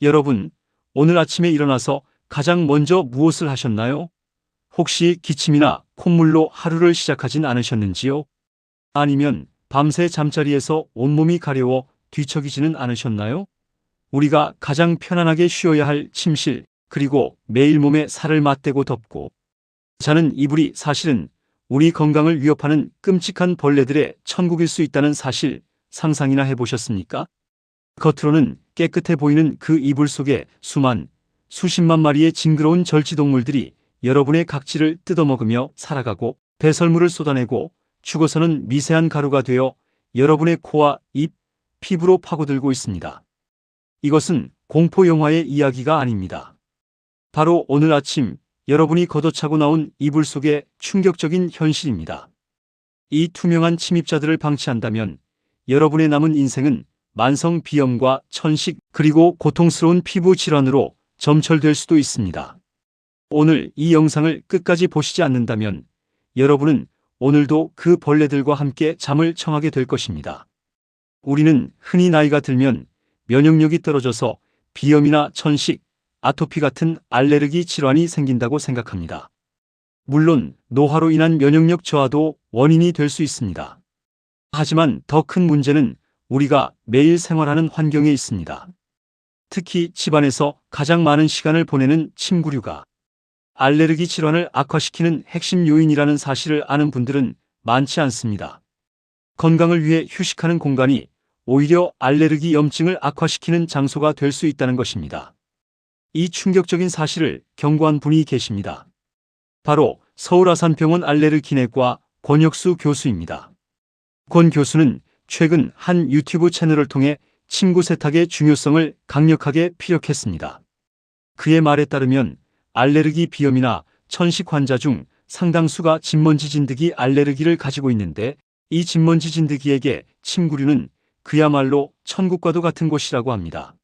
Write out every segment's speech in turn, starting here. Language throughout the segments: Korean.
여러분, 오늘 아침에 일어나서 가장 먼저 무엇을 하셨나요? 혹시 기침이나 콧물로 하루를 시작하진 않으셨는지요? 아니면 밤새 잠자리에서 온몸이 가려워 뒤척이지는 않으셨나요? 우리가 가장 편안하게 쉬어야 할 침실, 그리고 매일 몸에 살을 맞대고 덮고 자는 이불이 사실은 우리 건강을 위협하는 끔찍한 벌레들의 천국일 수 있다는 사실 상상이나 해보셨습니까? 겉으로는 깨끗해 보이는 그 이불 속에 수십만 마리의 징그러운 절지동물들이 여러분의 각질을 뜯어먹으며 살아가고 배설물을 쏟아내고 죽어서는 미세한 가루가 되어 여러분의 코와 입, 피부로 파고들고 있습니다. 이것은 공포 영화의 이야기가 아닙니다. 바로 오늘 아침 여러분이 걷어차고 나온 이불 속의 충격적인 현실입니다. 이 투명한 침입자들을 방치한다면 여러분의 남은 인생은 만성 비염과 천식 그리고 고통스러운 피부 질환으로 점철될 수도 있습니다. 오늘 이 영상을 끝까지 보시지 않는다면 여러분은 오늘도 그 벌레들과 함께 잠을 청하게 될 것입니다. 우리는 흔히 나이가 들면 면역력이 떨어져서 비염이나 천식, 아토피 같은 알레르기 질환이 생긴다고 생각합니다. 물론 노화로 인한 면역력 저하도 원인이 될 수 있습니다. 하지만 더 큰 문제는 우리가 매일 생활하는 환경에 있습니다. 특히 집안에서 가장 많은 시간을 보내는 침구류가 알레르기 질환을 악화시키는 핵심 요인이라는 사실을 아는 분들은 많지 않습니다. 건강을 위해 휴식하는 공간이 오히려 알레르기 염증을 악화시키는 장소가 될 수 있다는 것입니다. 이 충격적인 사실을 경고한 분이 계십니다. 바로 서울 아산병원 알레르기내과 권혁수 교수입니다. 권 교수는 최근 한 유튜브 채널을 통해 침구 세탁의 중요성을 강력하게 피력했습니다. 그의 말에 따르면 알레르기 비염이나 천식 환자 중 상당수가 진먼지 진드기 알레르기를 가지고 있는데 이 진먼지 진드기에게 침구류는 그야말로 천국과도 같은 곳이라고 합니다.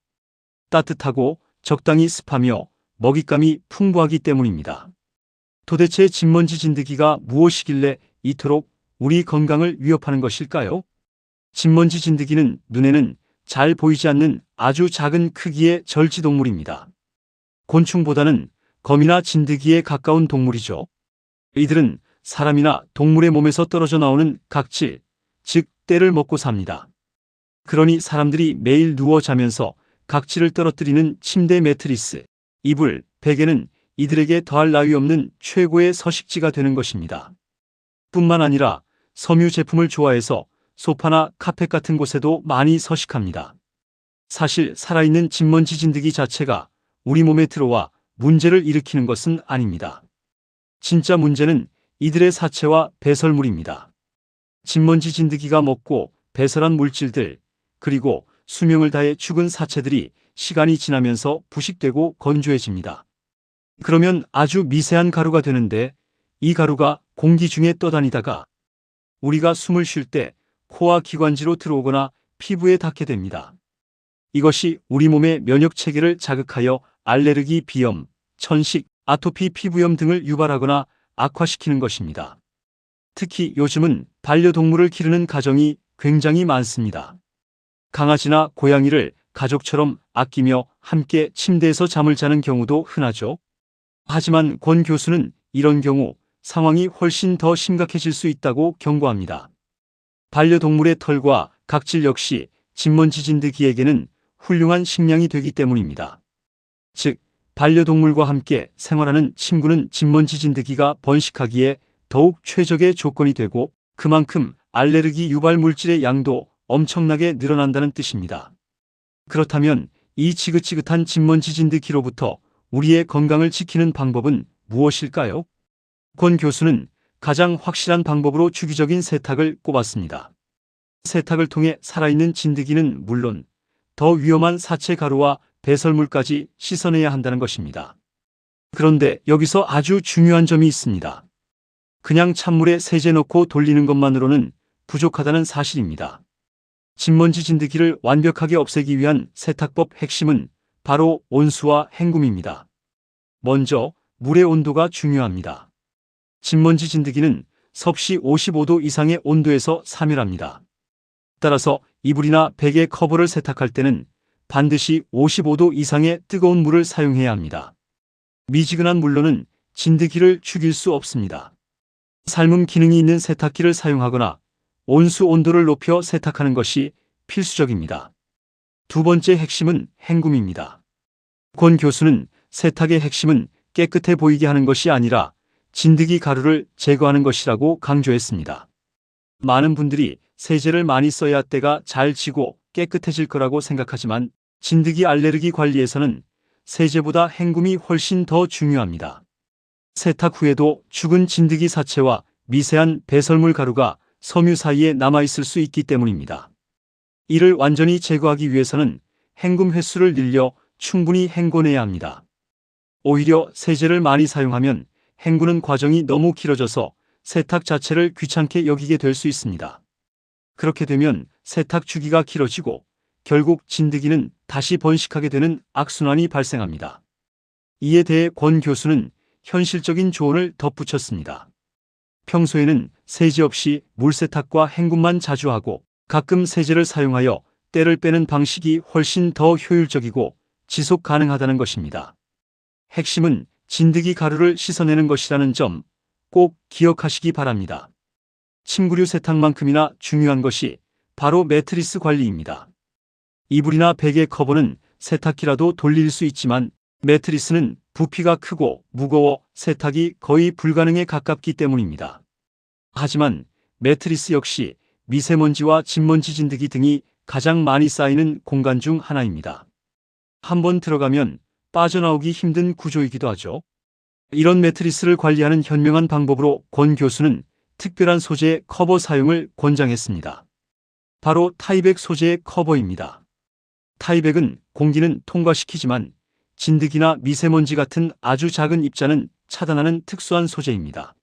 따뜻하고 적당히 습하며 먹잇감이 풍부하기 때문입니다. 도대체 진먼지 진드기가 무엇이길래 이토록 우리 건강을 위협하는 것일까요? 진먼지 진드기는 눈에는 잘 보이지 않는 아주 작은 크기의 절지동물입니다. 곤충보다는 거미나 진드기에 가까운 동물이죠. 이들은 사람이나 동물의 몸에서 떨어져 나오는 각질, 즉 때를 먹고 삽니다. 그러니 사람들이 매일 누워 자면서 각질을 떨어뜨리는 침대 매트리스, 이불, 베개는 이들에게 더할 나위 없는 최고의 서식지가 되는 것입니다. 뿐만 아니라 섬유 제품을 좋아해서 소파나 카펫 같은 곳에도 많이 서식합니다. 사실 살아있는 진먼지 진드기 자체가 우리 몸에 들어와 문제를 일으키는 것은 아닙니다. 진짜 문제는 이들의 사체와 배설물입니다. 진먼지 진드기가 먹고 배설한 물질들, 그리고 수명을 다해 죽은 사체들이 시간이 지나면서 부식되고 건조해집니다. 그러면 아주 미세한 가루가 되는데 이 가루가 공기 중에 떠다니다가 우리가 숨을 쉴 때 코와 기관지로 들어오거나 피부에 닿게 됩니다. 이것이 우리 몸의 면역 체계를 자극하여 알레르기, 비염, 천식, 아토피, 피부염 등을 유발하거나 악화시키는 것입니다. 특히 요즘은 반려동물을 기르는 가정이 굉장히 많습니다. 강아지나 고양이를 가족처럼 아끼며 함께 침대에서 잠을 자는 경우도 흔하죠. 하지만 권 교수는 이런 경우 상황이 훨씬 더 심각해질 수 있다고 경고합니다. 반려동물의 털과 각질 역시 진먼지 진드기에게는 훌륭한 식량이 되기 때문입니다. 즉, 반려동물과 함께 생활하는 침구는 진먼지 진드기가 번식하기에 더욱 최적의 조건이 되고 그만큼 알레르기 유발 물질의 양도 엄청나게 늘어난다는 뜻입니다. 그렇다면 이 지긋지긋한 진먼지 진드기로부터 우리의 건강을 지키는 방법은 무엇일까요? 권 교수는 가장 확실한 방법으로 주기적인 세탁을 꼽았습니다. 세탁을 통해 살아있는 진드기는 물론 더 위험한 사체 가루와 배설물까지 씻어내야 한다는 것입니다. 그런데 여기서 아주 중요한 점이 있습니다. 그냥 찬물에 세제 넣고 돌리는 것만으로는 부족하다는 사실입니다. 진먼지 진드기를 완벽하게 없애기 위한 세탁법 핵심은 바로 온수와 헹굼입니다. 먼저 물의 온도가 중요합니다. 진먼지 진드기는 섭씨 55도 이상의 온도에서 사멸합니다. 따라서 이불이나 베개 커버를 세탁할 때는 반드시 55도 이상의 뜨거운 물을 사용해야 합니다. 미지근한 물로는 진드기를 죽일 수 없습니다. 삶음 기능이 있는 세탁기를 사용하거나 온수 온도를 높여 세탁하는 것이 필수적입니다. 두 번째 핵심은 헹굼입니다. 권 교수는 세탁의 핵심은 깨끗해 보이게 하는 것이 아니라 진드기 가루를 제거하는 것이라고 강조했습니다. 많은 분들이 세제를 많이 써야 때가 잘 지고 깨끗해질 거라고 생각하지만 진드기 알레르기 관리에서는 세제보다 헹굼이 훨씬 더 중요합니다. 세탁 후에도 죽은 진드기 사체와 미세한 배설물 가루가 섬유 사이에 남아있을 수 있기 때문입니다. 이를 완전히 제거하기 위해서는 헹굼 횟수를 늘려 충분히 헹궈내야 합니다. 오히려 세제를 많이 사용하면 헹구는 과정이 너무 길어져서 세탁 자체를 귀찮게 여기게 될 수 있습니다. 그렇게 되면 세탁 주기가 길어지고 결국 진드기는 다시 번식하게 되는 악순환이 발생합니다. 이에 대해 권 교수는 현실적인 조언을 덧붙였습니다. 평소에는 세제 없이 물세탁과 헹굼만 자주 하고 가끔 세제를 사용하여 때를 빼는 방식이 훨씬 더 효율적이고 지속 가능하다는 것입니다. 핵심은 진드기 가루를 씻어내는 것이라는 점 꼭 기억하시기 바랍니다. 침구류 세탁만큼이나 중요한 것이 바로 매트리스 관리입니다. 이불이나 베개 커버는 세탁기라도 돌릴 수 있지만 매트리스는 부피가 크고 무거워 세탁이 거의 불가능에 가깝기 때문입니다. 하지만 매트리스 역시 미세먼지와 진먼지 진드기 등이 가장 많이 쌓이는 공간 중 하나입니다. 한번 들어가면 빠져나오기 힘든 구조이기도 하죠. 이런 매트리스를 관리하는 현명한 방법으로 권 교수는 특별한 소재의 커버 사용을 권장했습니다. 바로 타이백 소재의 커버입니다. 타이백은 공기는 통과시키지만 진드기나 미세먼지 같은 아주 작은 입자는 차단하는 특수한 소재입니다.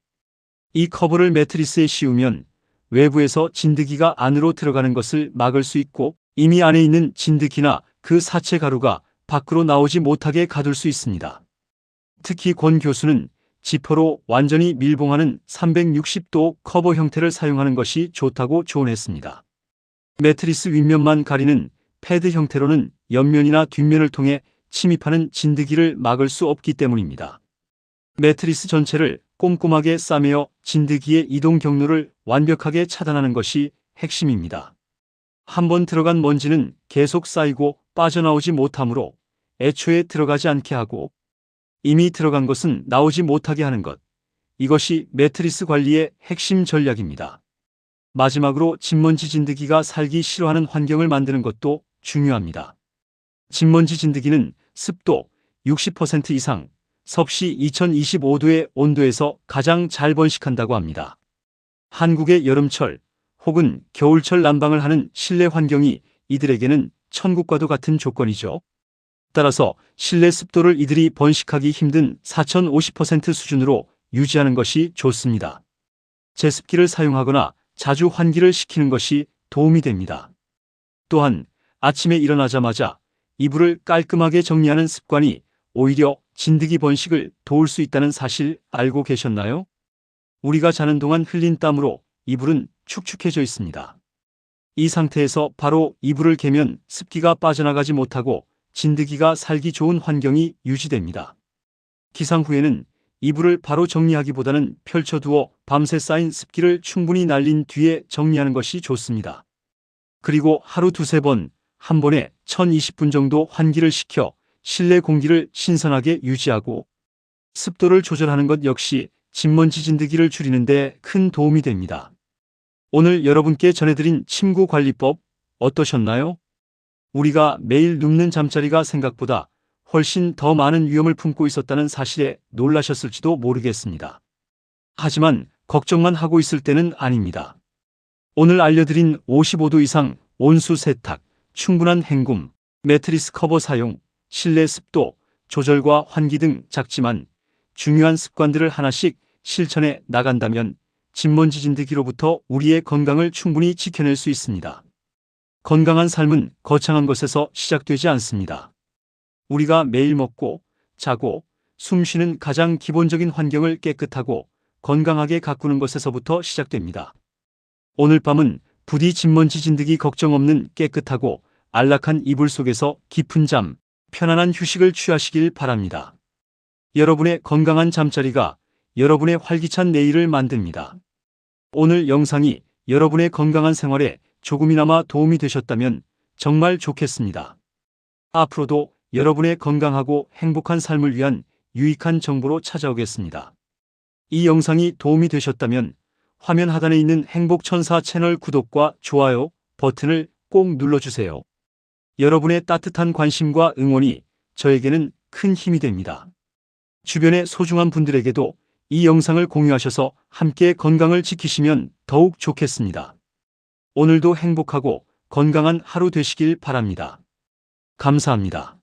이 커버를 매트리스에 씌우면 외부에서 진드기가 안으로 들어가는 것을 막을 수 있고 이미 안에 있는 진드기나 그 사체 가루가 밖으로 나오지 못하게 가둘 수 있습니다. 특히 권 교수는 지퍼로 완전히 밀봉하는 360도 커버 형태를 사용하는 것이 좋다고 조언했습니다. 매트리스 윗면만 가리는 패드 형태로는 옆면이나 뒷면을 통해 침입하는 진드기를 막을 수 없기 때문입니다. 매트리스 전체를 꼼꼼하게 싸매어 진드기의 이동 경로를 완벽하게 차단하는 것이 핵심입니다. 한번 들어간 먼지는 계속 쌓이고 빠져나오지 못하므로 애초에 들어가지 않게 하고 이미 들어간 것은 나오지 못하게 하는 것. 이것이 매트리스 관리의 핵심 전략입니다. 마지막으로 진먼지 진드기가 살기 싫어하는 환경을 만드는 것도 중요합니다. 진먼지 진드기는 습도 60% 이상, 섭씨 2025도의 온도에서 가장 잘 번식한다고 합니다. 한국의 여름철 혹은 겨울철 난방을 하는 실내 환경이 이들에게는 천국과도 같은 조건이죠. 따라서 실내 습도를 이들이 번식하기 힘든 4050% 수준으로 유지하는 것이 좋습니다. 제습기를 사용하거나 자주 환기를 시키는 것이 도움이 됩니다. 또한 아침에 일어나자마자 이불을 깔끔하게 정리하는 습관이 오히려 진드기 번식을 도울 수 있다는 사실 알고 계셨나요? 우리가 자는 동안 흘린 땀으로 이불은 축축해져 있습니다. 이 상태에서 바로 이불을 개면 습기가 빠져나가지 못하고 진드기가 살기 좋은 환경이 유지됩니다. 기상 후에는 이불을 바로 정리하기보다는 펼쳐두어 밤새 쌓인 습기를 충분히 날린 뒤에 정리하는 것이 좋습니다. 그리고 하루 두세 번, 한 번에 1020분 정도 환기를 시켜 실내 공기를 신선하게 유지하고 습도를 조절하는 것 역시 진먼지 진드기를 줄이는 데 큰 도움이 됩니다. 오늘 여러분께 전해드린 침구 관리법 어떠셨나요? 우리가 매일 눕는 잠자리가 생각보다 훨씬 더 많은 위험을 품고 있었다는 사실에 놀라셨을지도 모르겠습니다. 하지만 걱정만 하고 있을 때는 아닙니다. 오늘 알려드린 55도 이상 온수 세탁, 충분한 헹굼, 매트리스 커버 사용, 실내 습도 조절과 환기 등 작지만 중요한 습관들을 하나씩 실천해 나간다면 진먼지 진드기로부터 우리의 건강을 충분히 지켜낼 수 있습니다. 건강한 삶은 거창한 것에서 시작되지 않습니다. 우리가 매일 먹고, 자고, 숨쉬는 가장 기본적인 환경을 깨끗하고 건강하게 가꾸는 것에서부터 시작됩니다. 오늘 밤은 부디 진먼지 진드기 걱정 없는 깨끗하고 안락한 이불 속에서 깊은 잠, 편안한 휴식을 취하시길 바랍니다. 여러분의 건강한 잠자리가 여러분의 활기찬 내일을 만듭니다. 오늘 영상이 여러분의 건강한 생활에 조금이나마 도움이 되셨다면 정말 좋겠습니다. 앞으로도 여러분의 건강하고 행복한 삶을 위한 유익한 정보로 찾아오겠습니다. 이 영상이 도움이 되셨다면 화면 하단에 있는 행복천사 채널 구독과 좋아요 버튼을 꼭 눌러주세요. 여러분의 따뜻한 관심과 응원이 저에게는 큰 힘이 됩니다. 주변의 소중한 분들에게도 이 영상을 공유하셔서 함께 건강을 지키시면 더욱 좋겠습니다. 오늘도 행복하고 건강한 하루 되시길 바랍니다. 감사합니다.